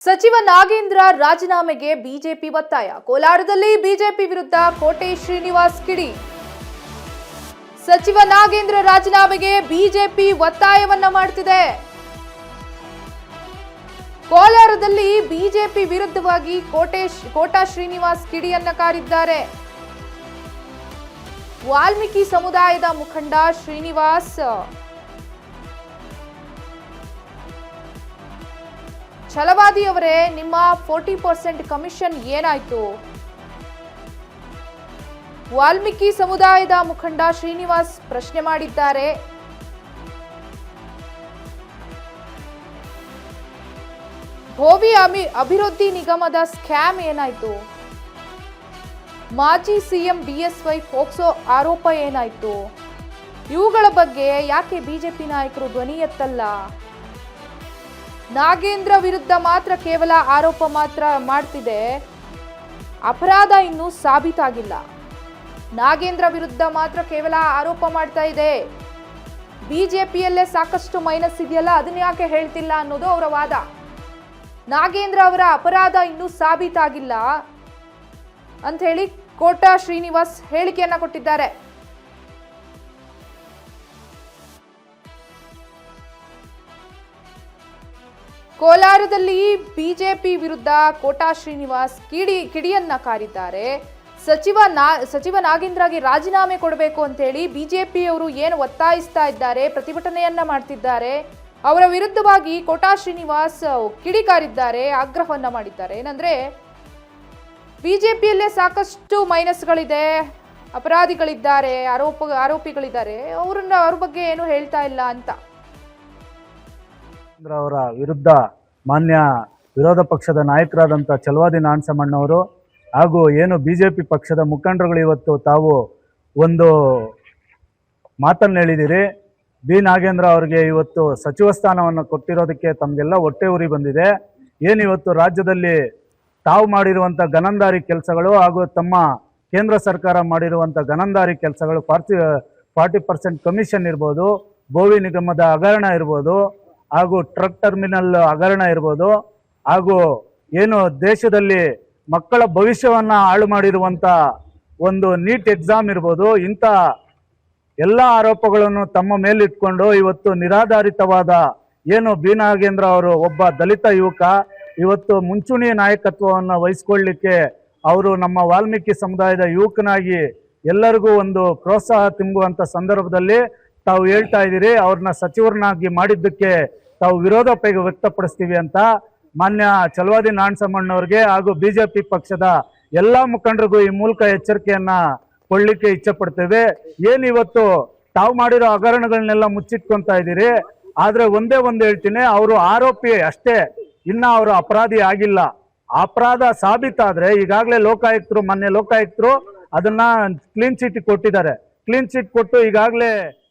ಸಚಿವ ನಾಗೇಂದ್ರ ರಾಜೀನಾಮೆಗೆ ಬಿಜೆಪಿ ಒತ್ತಾಯ. ಕೋಲಾರದಲ್ಲಿ ಬಿಜೆಪಿ ವಿರುದ್ಧ ಕೋಟೆ ಶ್ರೀನಿವಾಸ್ ಕಿಡಿ. ಸಚಿವ ನಾಗೇಂದ್ರ ರಾಜೀನಾಮೆಗೆ ಬಿಜೆಪಿ ಒತ್ತಾಯವನ್ನ ಮಾಡ್ತಿದೆ. ಕೋಲಾರದಲ್ಲಿ ಬಿಜೆಪಿ ವಿರುದ್ಧವಾಗಿ ಕೋಟಾ ಶ್ರೀನಿವಾಸ್ ಕಿಡಿಯನ್ನ ಕಾರಿದ್ದಾರೆ. ವಾಲ್ಮೀಕಿ ಸಮುದಾಯದ ಮುಖಂಡ ಶ್ರೀನಿವಾಸ್ ಛಲವಾದಿಯವರೇ, ನಿಮ್ಮ 40% ಕಮಿಷನ್ ಏನಾಯ್ತು? ವಾಲ್ಮೀಕಿ ಸಮುದಾಯದ ಮುಖಂಡ ಶ್ರೀನಿವಾಸ್ ಪ್ರಶ್ನೆ ಮಾಡಿದ್ದಾರೆ. ಭೋವಿ ಅಭಿವೃದ್ಧಿ ನಿಗಮದ ಸ್ಕ್ಯಾಮ್ ಏನಾಯ್ತು? ಮಾಜಿ ಸಿಎಂ ಬಿಎಸ್ವೈ ಫೋಕ್ಸೋ ಆರೋಪ ಏನಾಯ್ತು? ಇವುಗಳ ಬಗ್ಗೆ ಯಾಕೆ ಬಿಜೆಪಿ ನಾಯಕರು ಧ್ವನಿ ಎತ್ತಲ್ಲ? ನಾಗೇಂದ್ರ ವಿರುದ್ಧ ಮಾತ್ರ ಕೇವಲ ಆರೋಪ ಮಾತ್ರ ಮಾಡ್ತಿದೆ, ಅಪರಾಧ ಇನ್ನೂ ಸಾಬೀತಾಗಿಲ್ಲ. ನಾಗೇಂದ್ರ ವಿರುದ್ಧ ಮಾತ್ರ ಕೇವಲ ಆರೋಪ ಮಾಡ್ತಾ ಇದೆ. ಬಿಜೆಪಿಯಲ್ಲೇ ಸಾಕಷ್ಟು ಮೈನಸ್ ಇದೆಯಲ್ಲ, ಅದನ್ನ ಯಾಕೆ ಹೇಳ್ತಿಲ್ಲ ಅನ್ನೋದು ಅವರ ವಾದ. ನಾಗೇಂದ್ರ ಅವರ ಅಪರಾಧ ಇನ್ನೂ ಸಾಬೀತಾಗಿಲ್ಲ ಅಂತ ಹೇಳಿ ಕೋಟಾ ಶ್ರೀನಿವಾಸ್ ಹೇಳಿಕೆಯನ್ನ ಕೊಟ್ಟಿದ್ದಾರೆ. ಕೋಲಾರದಲ್ಲಿ ಬಿಜೆಪಿ ವಿರುದ್ಧ ಕೋಟಾ ಶ್ರೀನಿವಾಸ್ ಕಿಡಿಯನ್ನ ಕಾರಿದ್ದಾರೆ. ಸಚಿವ ನಾಗೇಂದ್ರಗೆ ರಾಜೀನಾಮೆ ಕೊಡಬೇಕು ಅಂತ ಹೇಳಿ ಬಿಜೆಪಿಯವರು ಏನು ಒತ್ತಾಯಿಸ್ತಾ ಇದ್ದಾರೆ, ಪ್ರತಿಭಟನೆಯನ್ನ ಮಾಡ್ತಿದ್ದಾರೆ. ಅವರ ವಿರುದ್ಧವಾಗಿ ಕೋಟಾ ಶ್ರೀನಿವಾಸ್ ಕಿಡಿಕಾರಿದ್ದಾರೆ, ಆಗ್ರಹವನ್ನ ಮಾಡಿದ್ದಾರೆ. ಏನಂದ್ರೆ, ಬಿಜೆಪಿಯಲ್ಲೇ ಸಾಕಷ್ಟು ಮೈನಸ್ಗಳಿದೆ, ಅಪರಾಧಿಗಳಿದ್ದಾರೆ, ಆರೋಪಿಗಳಿದ್ದಾರೆ, ಅವ್ರ ಬಗ್ಗೆ ಏನು ಹೇಳ್ತಾ ಇಲ್ಲ ಅಂತ. ಅವರ ವಿರುದ್ಧ ಮಾನ್ಯ ವಿರೋಧ ಪಕ್ಷದ ನಾಯಕರಾದಂಥ ಛಲವಾದಿ ನಾರಾಯಣಸ್ವಾಮಣ್ಣವರು ಹಾಗೂ ಏನು ಬಿಜೆಪಿ ಪಕ್ಷದ ಮುಖಂಡರುಗಳು ಇವತ್ತು ತಾವು ಒಂದು ಮಾತನ್ನು ಹೇಳಿದಿರಿ. ಬಿ ನಾಗೇಂದ್ರ ಅವರಿಗೆ ಇವತ್ತು ಸಚಿವ ಸ್ಥಾನವನ್ನು ಕೊಟ್ಟಿರೋದಕ್ಕೆ ತಮಗೆಲ್ಲ ಹೊಟ್ಟೆ ಉರಿ ಬಂದಿದೆ. ಏನು ಇವತ್ತು ರಾಜ್ಯದಲ್ಲಿ ತಾವು ಮಾಡಿರುವಂಥ ಗನಂದಾರಿ ಕೆಲಸಗಳು ಹಾಗೂ ತಮ್ಮ ಕೇಂದ್ರ ಸರ್ಕಾರ ಮಾಡಿರುವಂಥ ಗನಂದಾರಿ ಕೆಲಸಗಳು 40% ಕಮಿಷನ್ ಇರ್ಬೋದು, ಭೋವಿ ನಿಗಮದ ಹಗರಣ ಇರ್ಬೋದು, ಹಾಗೂ ಟ್ರಕ್ ಟರ್ಮಿನಲ್ ಹಗರಣ ಇರ್ಬೋದು, ಹಾಗೂ ಏನು ದೇಶದಲ್ಲಿ ಮಕ್ಕಳ ಭವಿಷ್ಯವನ್ನು ಹಾಳು ಮಾಡಿರುವಂಥ ಒಂದು ನೀಟ್ ಎಕ್ಸಾಮ್ ಇರ್ಬೋದು, ಇಂಥ ಎಲ್ಲ ಆರೋಪಗಳನ್ನು ತಮ್ಮ ಮೇಲಿಟ್ಕೊಂಡು ಇವತ್ತು ನಿರಾಧಾರಿತವಾದ ಏನು ಬಿ ನಾಗೇಂದ್ರ ಅವರು ಒಬ್ಬ ದಲಿತ ಯುವಕ, ಇವತ್ತು ಮುಂಚೂಣಿ ನಾಯಕತ್ವವನ್ನು ವಹಿಸ್ಕೊಳ್ಳಿಕ್ಕೆ ಅವರು ನಮ್ಮ ವಾಲ್ಮೀಕಿ ಸಮುದಾಯದ ಯುವಕನಾಗಿ ಎಲ್ಲರಿಗೂ ಒಂದು ಪ್ರೋತ್ಸಾಹ ತುಂಬುವಂಥ ಸಂದರ್ಭದಲ್ಲಿ ತಾವು ಹೇಳ್ತಾ ಇದ್ದೀರಿ ಅವ್ರನ್ನ ಸಚಿವರನ್ನಾಗಿ ಮಾಡಿದ್ದಕ್ಕೆ ತಾವು ವಿರೋಧ ವ್ಯಕ್ತಪಡಿಸ್ತೀವಿ ಅಂತ ಮಾನ್ಯ ಛಲವಾದಿ ನಾರಾಯಣಸ್ವಾಮಣ್ಣವ್ರಿಗೆ ಹಾಗೂ ಬಿಜೆಪಿ ಪಕ್ಷದ ಎಲ್ಲ ಮುಖಂಡರಿಗೂ ಈ ಮೂಲಕ ಎಚ್ಚರಿಕೆಯನ್ನ ಕೊಡ್ಲಿಕ್ಕೆ ಇಚ್ಛೆ ಪಡ್ತೇವೆ. ಏನಿವತ್ತು ತಾವು ಮಾಡಿರೋ ಹಗರಣಗಳನ್ನೆಲ್ಲ ಮುಚ್ಚಿಟ್ಕೊಂತ ಇದ್ದೀರಿ, ಆದ್ರೆ ಒಂದೇ ಒಂದು ಹೇಳ್ತೀನಿ, ಅವರು ಆರೋಪಿ ಅಷ್ಟೇ, ಇನ್ನ ಅವರು ಅಪರಾಧಿ ಆಗಿಲ್ಲ. ಅಪರಾಧ ಸಾಬೀತಾದ್ರೆ ಈಗಾಗಲೇ ಮೊನ್ನೆ ಲೋಕಾಯುಕ್ತರು ಅದನ್ನ ಕ್ಲೀನ್ ಚಿಟ್ ಕೊಟ್ಟಿದ್ದಾರೆ. ಕ್ಲೀನ್ ಚಿಟ್ ಕೊಟ್ಟು ಈಗಾಗಲೇ